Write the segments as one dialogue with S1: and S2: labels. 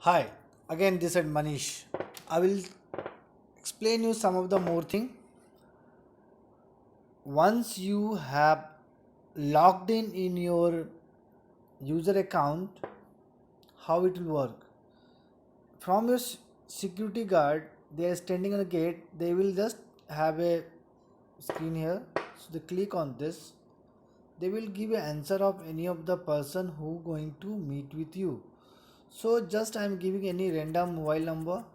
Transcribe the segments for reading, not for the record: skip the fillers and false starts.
S1: Hi, again this is Manish. I will explain you some of the more thing. Once you have logged in your user account, how it will work. From your security guard, they are standing on the gate. They will just have a screen here. So they click on this. They will give an answer of any of the person who going to meet with you. So just I am giving any random mobile number.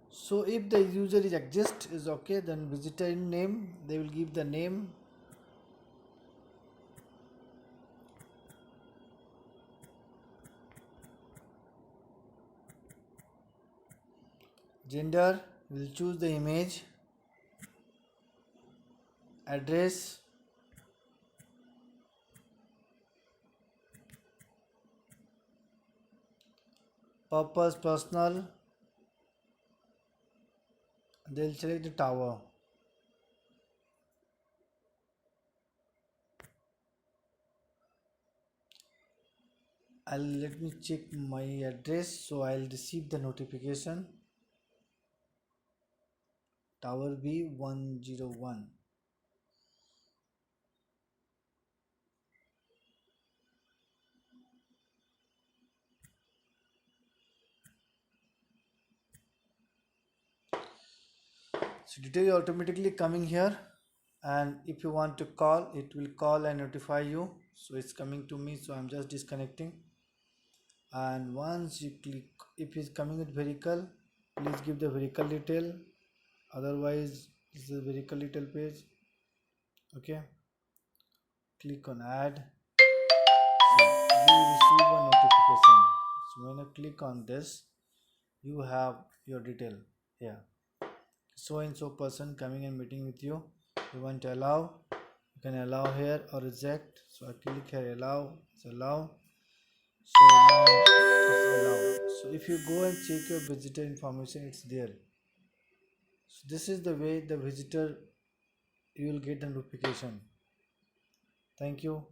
S1: So if the user is exist is okay, then visitor name they will give the name, gender will choose the image, address, purpose personal, they'll select the tower. Let me check my address, so I'll receive the notification. Tower B101. So detail automatically coming here, and if you want to call, it will call and notify you. So it's coming to me, so I'm just disconnecting. And once you click, if it's coming with vehicle, please give the vehicle detail. Otherwise, this is a vehicle detail page. Okay, click on add. So you receive a notification. So when you click on this, you have your detail here. So and so person coming and meeting with you. You want to allow, you can allow here or reject. So I click here allow. It's allow. So now it's allowed. So if you go and check your visitor information, it's there. So this is the way the visitor, you will get a notification. Thank you.